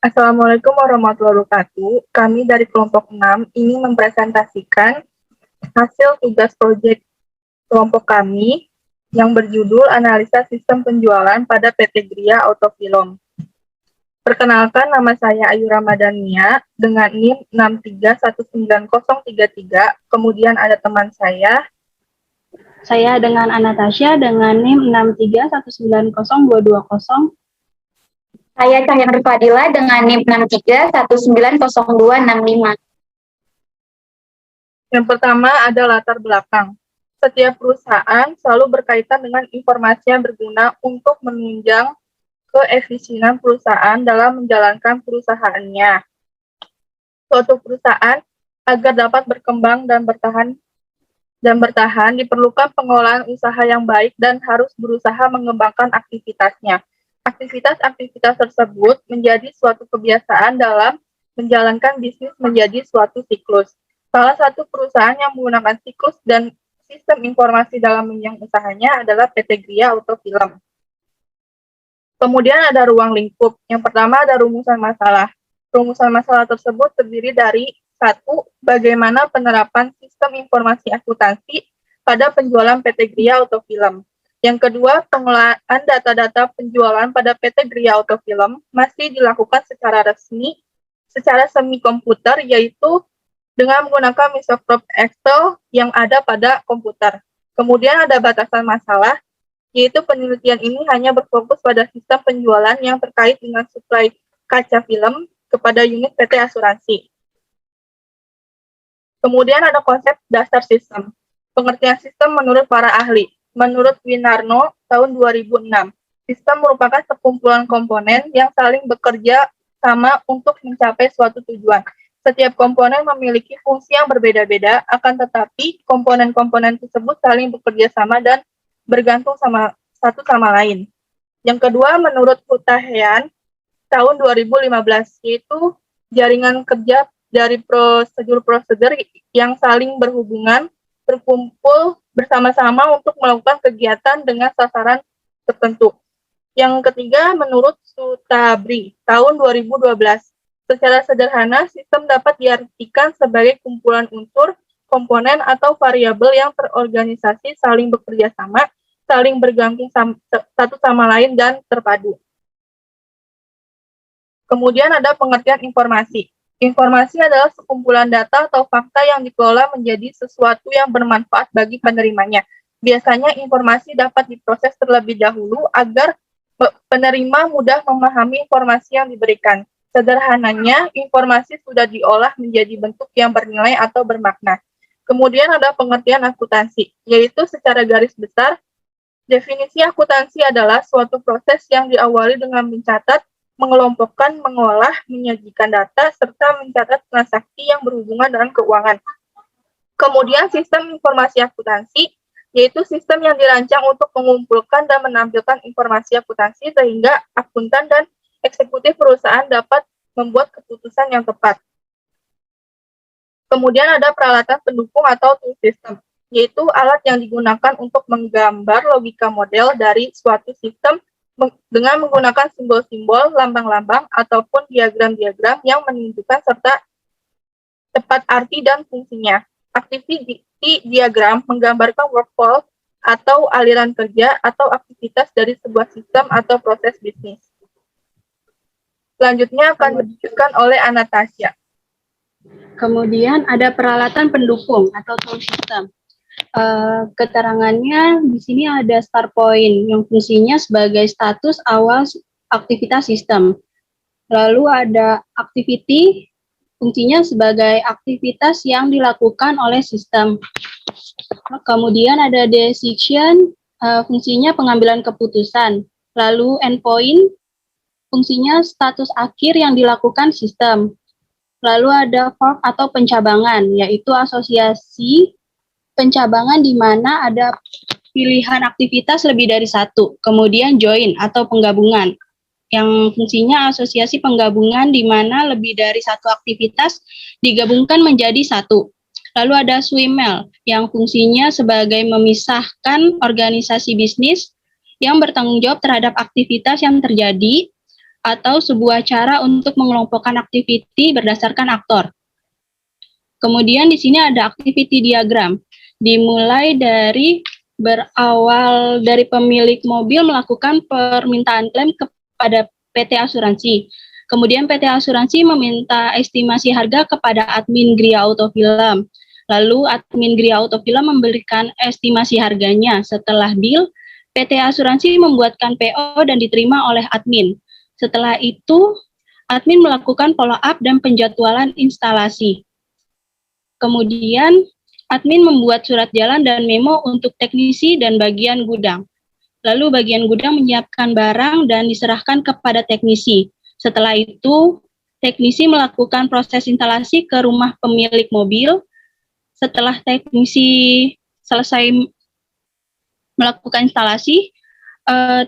Assalamualaikum warahmatullahi wabarakatuh. Kami dari kelompok 6 ini mempresentasikan hasil tugas proyek kelompok kami yang berjudul Analisa Sistem Penjualan pada PT Gria Autofilm. Perkenalkan, nama saya Ayu Ramadhania dengan NIM 6319033. Kemudian ada teman saya. Saya dengan Anastasia dengan NIM 631902220. Saya Cahya Nur Fadila dengan NIM 631900265. Yang pertama ada latar belakang. Setiap perusahaan selalu berkaitan dengan informasi yang berguna untuk menunjang keefisienan perusahaan dalam menjalankan perusahaannya. Suatu perusahaan agar dapat berkembang dan bertahan diperlukan pengolahan usaha yang baik dan harus berusaha mengembangkan aktivitasnya. Aktivitas-aktivitas tersebut menjadi suatu kebiasaan dalam menjalankan bisnis menjadi suatu siklus. Salah satu perusahaan yang menggunakan siklus dan sistem informasi dalam menunjang usahanya adalah PT Gria Autofilm. Kemudian ada ruang lingkup. Yang pertama ada rumusan masalah. Rumusan masalah tersebut terdiri dari satu, bagaimana penerapan sistem informasi akuntansi pada penjualan PT Gria Autofilm. Yang kedua, pengelolaan data-data penjualan pada PT Gria Autofilm masih dilakukan secara resmi, secara semi komputer, yaitu dengan menggunakan Microsoft Excel yang ada pada komputer. Kemudian ada batasan masalah, yaitu penelitian ini hanya berfokus pada sistem penjualan yang terkait dengan suplai kaca film kepada unit PT asuransi. Kemudian ada konsep dasar sistem. Pengertian sistem menurut para ahli. Menurut Winarno tahun 2006, sistem merupakan sekumpulan komponen yang saling bekerja sama untuk mencapai suatu tujuan. Setiap komponen memiliki fungsi yang berbeda-beda, akan tetapi komponen-komponen tersebut saling bekerja sama dan bergantung sama satu sama lain. Yang kedua, menurut Hutahean tahun 2015, yaitu jaringan kerja dari prosedur-prosedur yang saling berhubungan, berkumpul bersama-sama untuk melakukan kegiatan dengan sasaran tertentu. Yang ketiga, menurut Sutabri tahun 2012, secara sederhana, sistem dapat diartikan sebagai kumpulan unsur, komponen, atau variabel yang terorganisasi, saling bekerja sama, saling bergantung satu sama lain, dan terpadu. Kemudian ada pengertian informasi. Informasi adalah sekumpulan data atau fakta yang dikelola menjadi sesuatu yang bermanfaat bagi penerimanya. Biasanya informasi dapat diproses terlebih dahulu agar penerima mudah memahami informasi yang diberikan. Sederhananya, informasi sudah diolah menjadi bentuk yang bernilai atau bermakna. Kemudian ada pengertian akuntansi, yaitu secara garis besar, definisi akuntansi adalah suatu proses yang diawali dengan mencatat, mengelompokkan, mengolah, menyajikan data, serta mencatat transaksi yang berhubungan dengan keuangan. Kemudian sistem informasi akuntansi, yaitu sistem yang dirancang untuk mengumpulkan dan menampilkan informasi akuntansi sehingga akuntan dan eksekutif perusahaan dapat membuat keputusan yang tepat. Kemudian ada peralatan pendukung atau tool system, yaitu alat yang digunakan untuk menggambar logika model dari suatu sistem dengan menggunakan simbol-simbol, lambang-lambang, ataupun diagram-diagram yang menunjukkan serta tepat arti dan fungsinya. Activity diagram menggambarkan workflow atau aliran kerja atau aktivitas dari sebuah sistem atau proses bisnis. Selanjutnya akan dilanjutkan oleh Anastasia. Kemudian ada peralatan pendukung atau tool system. Keterangannya di sini ada start point yang fungsinya sebagai status awal aktivitas sistem. Lalu ada activity, fungsinya sebagai aktivitas yang dilakukan oleh sistem. Kemudian ada decision, fungsinya pengambilan keputusan. Lalu endpoint, fungsinya status akhir yang dilakukan sistem. Lalu ada fork atau pencabangan, yaitu asosiasi pencabangan di mana ada pilihan aktivitas lebih dari satu. Kemudian join atau penggabungan, yang fungsinya asosiasi penggabungan di mana lebih dari satu aktivitas digabungkan menjadi satu. Lalu ada swimel, yang fungsinya sebagai memisahkan organisasi bisnis yang bertanggung jawab terhadap aktivitas yang terjadi. atau sebuah cara untuk mengelompokkan activity berdasarkan aktor. Kemudian di sini ada activity diagram. Dimulai dari berawal dari pemilik mobil melakukan permintaan klaim kepada PT Asuransi. Kemudian PT Asuransi meminta estimasi harga kepada admin Gria Autofilm. Lalu admin Gria Autofilm memberikan estimasi harganya. Setelah deal, PT Asuransi membuatkan PO dan diterima oleh admin. Setelah itu, admin melakukan follow up dan penjadwalan instalasi. Kemudian, admin membuat surat jalan dan memo untuk teknisi dan bagian gudang. Lalu bagian gudang menyiapkan barang dan diserahkan kepada teknisi. Setelah itu, teknisi melakukan proses instalasi ke rumah pemilik mobil. Setelah teknisi selesai melakukan instalasi,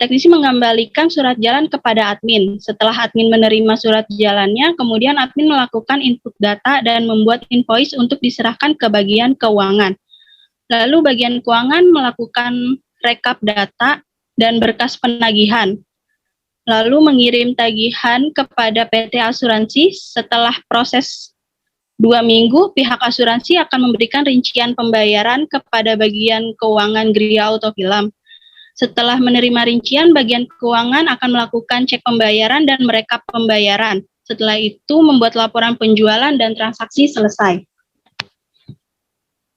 teknisi mengembalikan surat jalan kepada admin. Setelah admin menerima surat jalannya, kemudian admin melakukan input data dan membuat invoice untuk diserahkan ke bagian keuangan. Lalu bagian keuangan melakukan rekap data dan berkas penagihan. Lalu mengirim tagihan kepada PT Asuransi. Setelah proses 2 minggu, pihak asuransi akan memberikan rincian pembayaran kepada bagian keuangan Gria Autofilm. Setelah menerima rincian, bagian keuangan akan melakukan cek pembayaran dan merekap pembayaran. Setelah itu, membuat laporan penjualan dan transaksi selesai.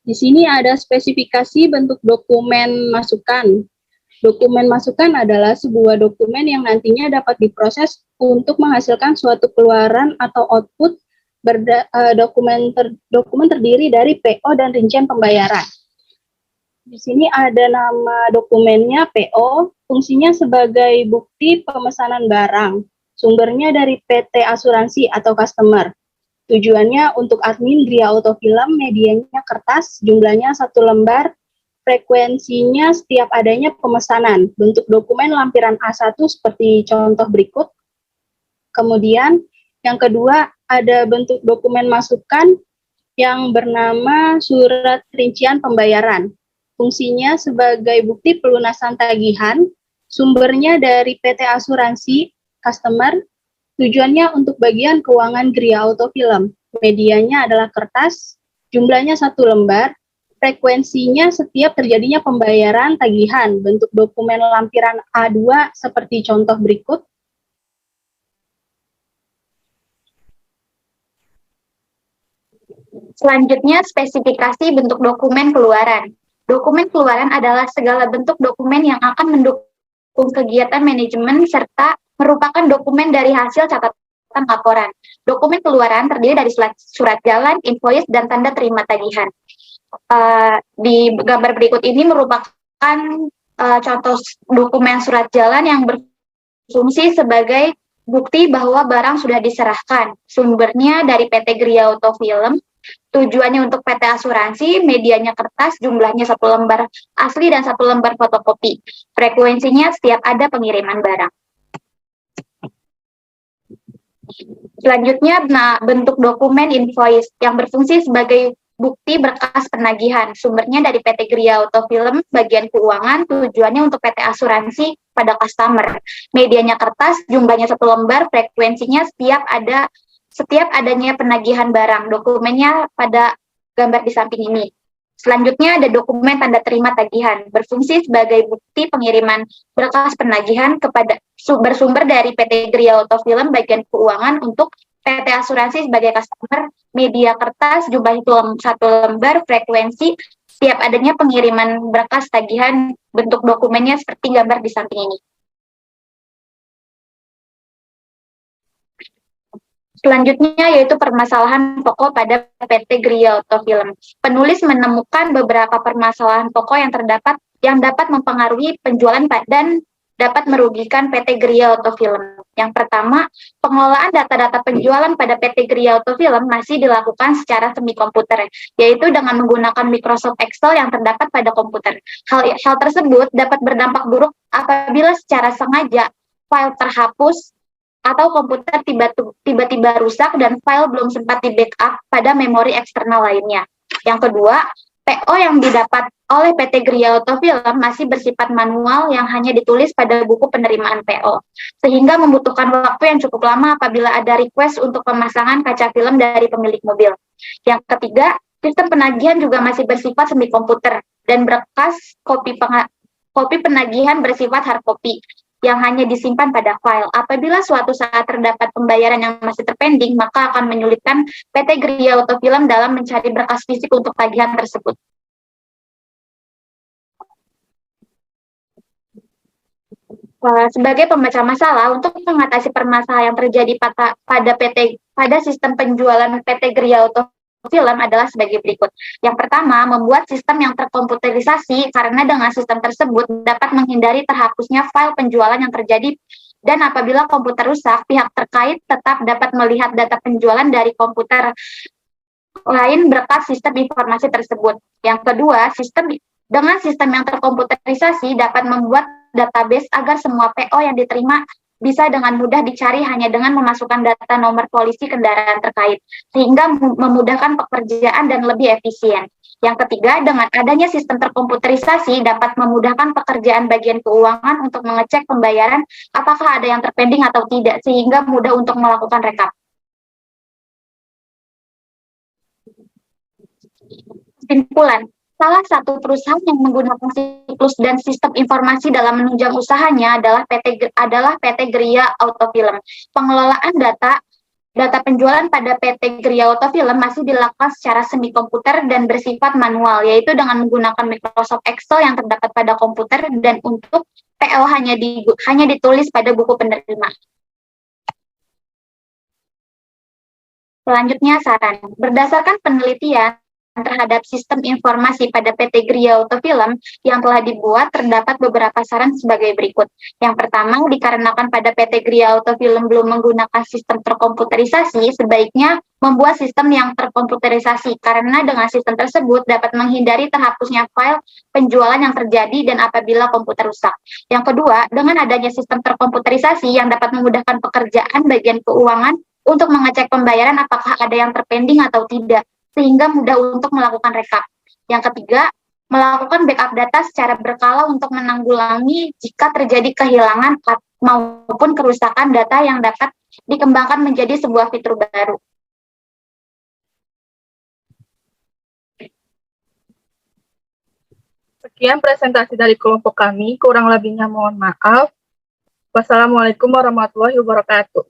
Di sini ada spesifikasi bentuk dokumen masukan. Dokumen masukan adalah sebuah dokumen yang nantinya dapat diproses untuk menghasilkan suatu keluaran atau output. Dokumen terdiri dari PO dan rincian pembayaran. Di sini ada nama dokumennya PO, fungsinya sebagai bukti pemesanan barang. Sumbernya dari PT Asuransi atau customer. Tujuannya untuk admin Gria Autofilm, medianya kertas, jumlahnya 1 lembar, frekuensinya setiap adanya pemesanan. Bentuk dokumen lampiran A1 seperti contoh berikut. Kemudian yang kedua ada bentuk dokumen masukan yang bernama surat rincian pembayaran. Fungsinya sebagai bukti pelunasan tagihan, sumbernya dari PT Asuransi, customer, tujuannya untuk bagian keuangan Gria Autofilm. Medianya adalah kertas, jumlahnya 1 lembar, frekuensinya setiap terjadinya pembayaran tagihan, bentuk dokumen lampiran A2 seperti contoh berikut. Selanjutnya, spesifikasi bentuk dokumen keluaran. Dokumen keluaran adalah segala bentuk dokumen yang akan mendukung kegiatan manajemen serta merupakan dokumen dari hasil catatan laporan. Dokumen keluaran terdiri dari surat jalan, invoice, dan tanda terima tagihan. Di gambar berikut ini merupakan contoh dokumen surat jalan yang berfungsi sebagai bukti bahwa barang sudah diserahkan. Sumbernya dari PT Gria Autofilm. Tujuannya untuk PT Asuransi, medianya kertas, jumlahnya 1 lembar asli dan 1 lembar fotokopi. Frekuensinya setiap ada pengiriman barang. Selanjutnya, bentuk dokumen invoice yang berfungsi sebagai bukti berkas penagihan. Sumbernya dari PT Gria Autofilm, bagian keuangan, tujuannya untuk PT Asuransi pada customer. Medianya kertas, jumlahnya 1 lembar, frekuensinya setiap adanya penagihan barang. Dokumennya pada gambar di samping ini. Selanjutnya ada dokumen tanda terima tagihan, berfungsi sebagai bukti pengiriman berkas penagihan bersumber dari PT Gria Autofilm bagian keuangan untuk PT Asuransi sebagai customer. Media kertas, jumlah itu 1 lembar, frekuensi setiap adanya pengiriman berkas tagihan. Bentuk dokumennya seperti gambar di samping ini. Selanjutnya yaitu permasalahan pokok pada PT Gria Autofilm. Penulis menemukan beberapa permasalahan pokok yang dapat mempengaruhi penjualan dan dapat merugikan PT Gria Autofilm. Yang pertama, pengelolaan data-data penjualan pada PT Gria Autofilm masih dilakukan secara semi komputer, yaitu dengan menggunakan Microsoft Excel yang terdapat pada komputer. Hal tersebut dapat berdampak buruk apabila secara sengaja file terhapus atau komputer tiba-tiba rusak dan file belum sempat di-backup pada memori eksternal lainnya. Yang kedua, PO yang didapat oleh PT Gria Autofilm masih bersifat manual yang hanya ditulis pada buku penerimaan PO, sehingga membutuhkan waktu yang cukup lama apabila ada request untuk pemasangan kaca film dari pemilik mobil. Yang ketiga, sistem penagihan juga masih bersifat semi komputer dan berkas kopi penagihan bersifat hard copy yang hanya disimpan pada file. Apabila suatu saat terdapat pembayaran yang masih terpending, maka akan menyulitkan PT Gria Autofilm dalam mencari berkas fisik untuk tagihan tersebut. Sebagai pembaca masalah, untuk mengatasi permasalahan yang terjadi pada sistem penjualan PT Gria Autofilm adalah sebagai berikut. Yang pertama, membuat sistem yang terkomputerisasi karena dengan sistem tersebut dapat menghindari terhapusnya file penjualan yang terjadi, dan apabila komputer rusak, pihak terkait tetap dapat melihat data penjualan dari komputer lain berkat sistem informasi tersebut. Yang kedua, dengan sistem yang terkomputerisasi dapat membuat database agar semua PO yang diterima bisa dengan mudah dicari hanya dengan memasukkan data nomor polisi kendaraan terkait, sehingga memudahkan pekerjaan dan lebih efisien. Yang ketiga, dengan adanya sistem terkomputerisasi dapat memudahkan pekerjaan bagian keuangan untuk mengecek pembayaran apakah ada yang terpending atau tidak, sehingga mudah untuk melakukan rekap. Kesimpulan, salah satu perusahaan yang menggunakan siklus dan sistem informasi dalam menunjang usahanya adalah PT Gria Autofilm. Pengelolaan data penjualan pada PT Gria Autofilm masih dilakukan secara semi komputer dan bersifat manual, yaitu dengan menggunakan Microsoft Excel yang terdapat pada komputer, dan untuk PO hanya ditulis pada buku penerima. Selanjutnya, saran. Berdasarkan penelitian terhadap sistem informasi pada PT Gria Autofilm yang telah dibuat, terdapat beberapa saran sebagai berikut. Yang pertama, dikarenakan pada PT Gria Autofilm belum menggunakan sistem terkomputerisasi, sebaiknya membuat sistem yang terkomputerisasi, karena dengan sistem tersebut dapat menghindari terhapusnya file penjualan yang terjadi dan apabila komputer rusak. Yang kedua, dengan adanya sistem terkomputerisasi yang dapat memudahkan pekerjaan bagian keuangan untuk mengecek pembayaran apakah ada yang terpending atau tidak, sehingga mudah untuk melakukan rekap. Yang ketiga, melakukan backup data secara berkala untuk menanggulangi jika terjadi kehilangan maupun kerusakan data yang dapat dikembangkan menjadi sebuah fitur baru. Sekian presentasi dari kelompok kami, kurang lebihnya mohon maaf. Wassalamualaikum warahmatullahi wabarakatuh.